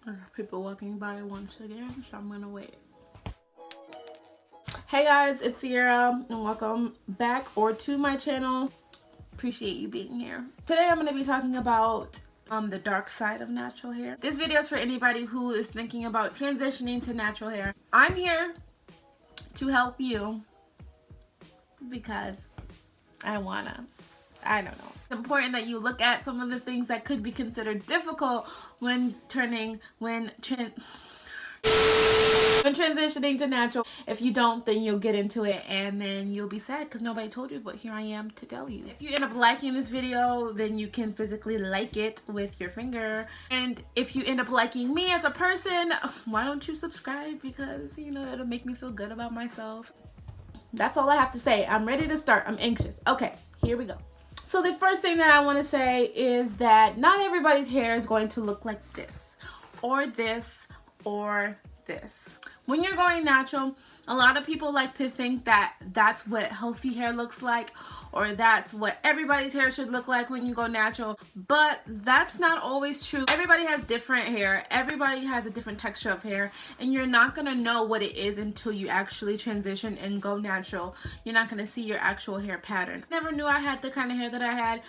There's people walking by once again, so I'm gonna wait. Hey guys, it's Sierra and welcome back or to my channel. Appreciate you being here. Today I'm gonna be talking about the dark side of natural hair. This video is for anybody who is thinking about transitioning to natural hair. I'm here to help you because I don't know. It's important that you look at some of the things that could be considered difficult when transitioning to natural. If you don't, then you'll get into it and then you'll be sad because nobody told you, but here I am to tell you. If you end up liking this video, then you can physically like it with your finger. And if you end up liking me as a person, why don't you subscribe? Because, you know, it'll make me feel good about myself. That's all I have to say. I'm ready to start. I'm anxious. Okay, here we go. So the first thing that I want to say is that not everybody's hair is going to look like this or this or this. When you're going natural, a lot of people like to think that that's what healthy hair looks like, or that's what everybody's hair should look like when you go natural, but that's not always true. Everybody has different hair, everybody has a different texture of hair, and you're not gonna know what it is until you actually transition and go natural. You're not gonna see your actual hair pattern. Never knew I had the kind of hair that I had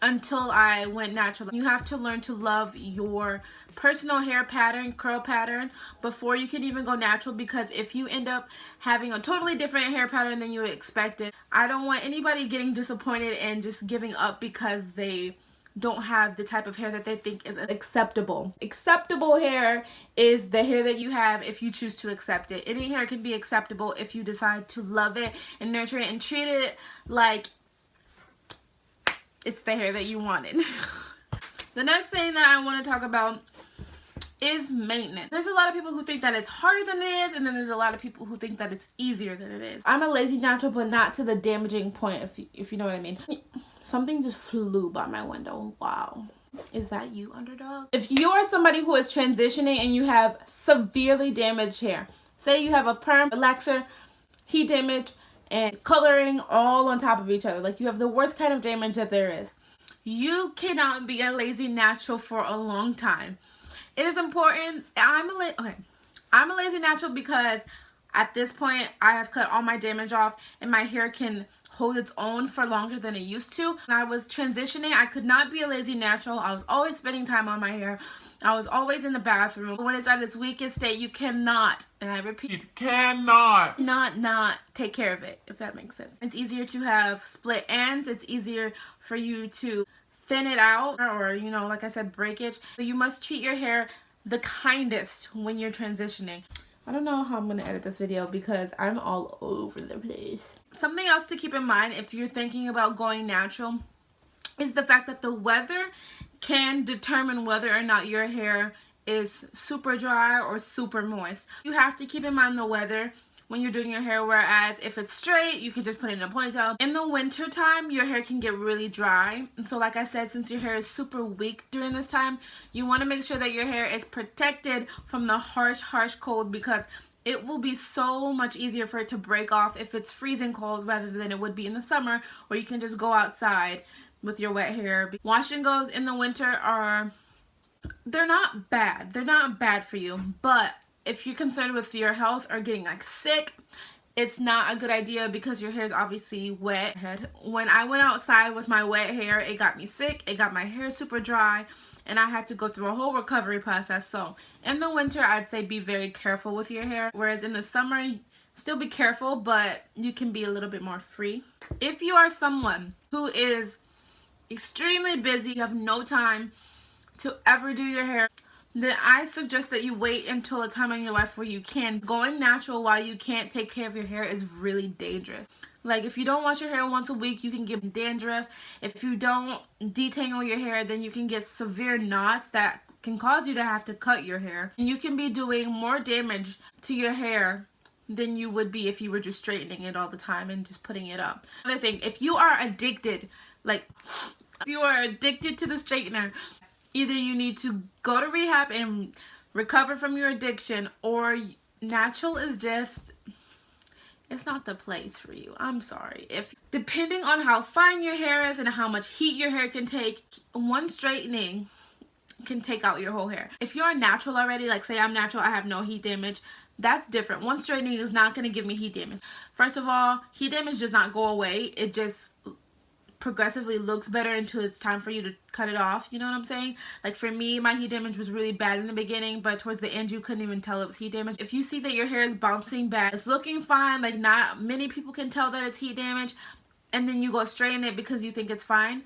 until I went natural. You have to learn to love your personal hair pattern, curl pattern, before you can even go natural, because if you end up having a totally different hair pattern than you expected, I don't want anybody getting disappointed and just giving up because they don't have the type of hair that they think is acceptable. Acceptable hair is the hair that you have if you choose to accept it. Any hair can be acceptable if you decide to love it and nurture it and treat it like it's the hair that you wanted. The next thing that I want to talk about is maintenance. There's a lot of people who think that it's harder than it is, and then there's a lot of people who think that it's easier than it is. I'm a lazy natural, but not to the damaging point, if you know what I mean. Something just flew by my window. Wow. Is that you, underdog? If you are somebody who is transitioning and you have severely damaged hair, say you have a perm, relaxer, heat damage, and coloring all on top of each other, like you have the worst kind of damage that there is, you cannot be a lazy natural for a long time. It is important. I'm a lazy natural because at this point I have cut all my damage off and my hair can hold its own for longer than it used to. When I was transitioning, I could not be a lazy natural. I was always spending time on my hair. I was always in the bathroom. When it's at its weakest state, you cannot, and I repeat, cannot not take care of it, if that makes sense. It's easier to have split ends. It's easier for you to thin it out, or, you know, like I said, breakage. So you must treat your hair the kindest when you're transitioning. I don't know how I'm going to edit this video because I'm all over the place. Something else to keep in mind if you're thinking about going natural is the fact that the weather can determine whether or not your hair is super dry or super moist. You have to keep in mind the weather when you're doing your hair, whereas if it's straight, you can just put it in a ponytail. In the winter time, your hair can get really dry. And so like I said, since your hair is super weak during this time, you want to make sure that your hair is protected from the harsh cold, because it will be so much easier for it to break off if it's freezing cold rather than it would be in the summer, where you can just go outside with your wet hair. Wash and goes in the winter they're not bad. They're not bad for you, but if you're concerned with your health or getting like sick, it's not a good idea because your hair is obviously wet. When I went outside with my wet hair, it got me sick. It got my hair super dry, and I had to go through a whole recovery process. So in the winter, I'd say be very careful with your hair, whereas in the summer, still be careful, but you can be a little bit more free. If you are someone who is extremely busy, you have no time to ever do your hair, then I suggest that you wait until a time in your life where you can. Going natural while you can't take care of your hair is really dangerous. Like, if you don't wash your hair once a week, you can get dandruff. If you don't detangle your hair, then you can get severe knots that can cause you to have to cut your hair. And you can be doing more damage to your hair than you would be if you were just straightening it all the time and just putting it up. Another thing, if you are addicted, if you are addicted to the straightener, either you need to go to rehab and recover from your addiction, or natural is just, it's not the place for you. I'm sorry. Depending on how fine your hair is and how much heat your hair can take, one straightening can take out your whole hair. If you're natural already, like say I'm natural, I have no heat damage, that's different. One straightening is not going to give me heat damage. First of all, heat damage does not go away. It just progressively looks better until it's time for you to cut it off. You know what I'm saying? Like for me, my heat damage was really bad in the beginning, but towards the end you couldn't even tell it was heat damage. If you see that your hair is bouncing back, it's looking fine, like not many people can tell that it's heat damage, and then you go straighten it because you think it's fine,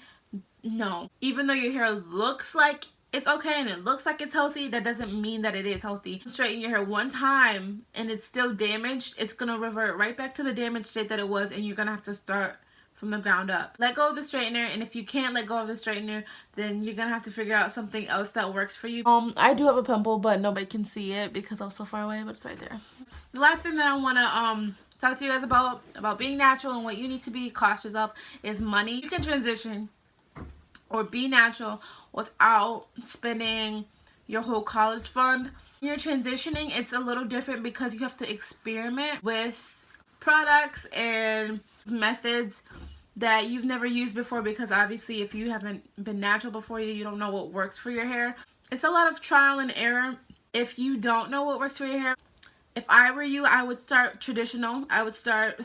no. Even though your hair looks like it's okay and it looks like it's healthy, that doesn't mean that it is healthy. Straighten your hair one time and it's still damaged, it's gonna revert right back to the damaged state that it was, and you're gonna have to start from the ground up. Let go of the straightener, and if you can't let go of the straightener, then you're gonna have to figure out something else that works for you. I do have a pimple, but nobody can see it because I'm so far away, but it's right there. The last thing that I wanna talk to you guys about being natural and what you need to be cautious of is money. You can transition or be natural without spending your whole college fund. When you're transitioning, it's a little different because you have to experiment with products and methods that you've never used before, because obviously if you haven't been natural before, you don't know what works for your hair. It's a lot of trial and error if you don't know what works for your hair. If I were you, I would start traditional. I would start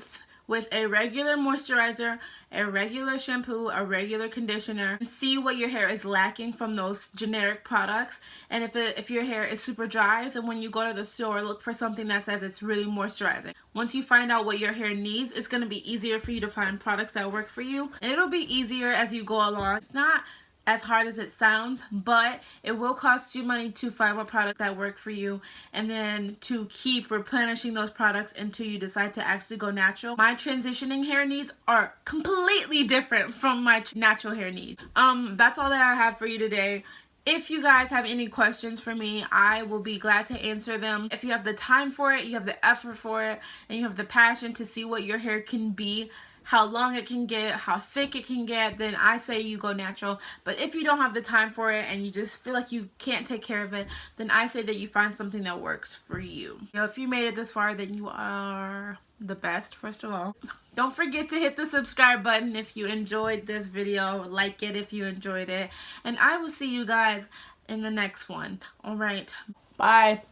with a regular moisturizer, a regular shampoo, a regular conditioner, and see what your hair is lacking from those generic products. And if your hair is super dry, then when you go to the store, look for something that says it's really moisturizing. Once you find out what your hair needs, it's going to be easier for you to find products that work for you, and it'll be easier as you go along. It's not as hard as it sounds, but it will cost you money to find what products that work for you, and then to keep replenishing those products until you decide to actually go natural. My transitioning hair needs are completely different from my natural hair needs. That's all that I have for you today. If you guys have any questions for me, I will be glad to answer them. If you have the time for it, you have the effort for it, and you have the passion to see what your hair can be, how long it can get, how thick it can get, then I say you go natural. But if you don't have the time for it and you just feel like you can't take care of it, then I say that you find something that works for you. You know, if you made it this far, then you are the best, first of all. Don't forget to hit the subscribe button if you enjoyed this video. Like it if you enjoyed it. And I will see you guys in the next one. All right. Bye.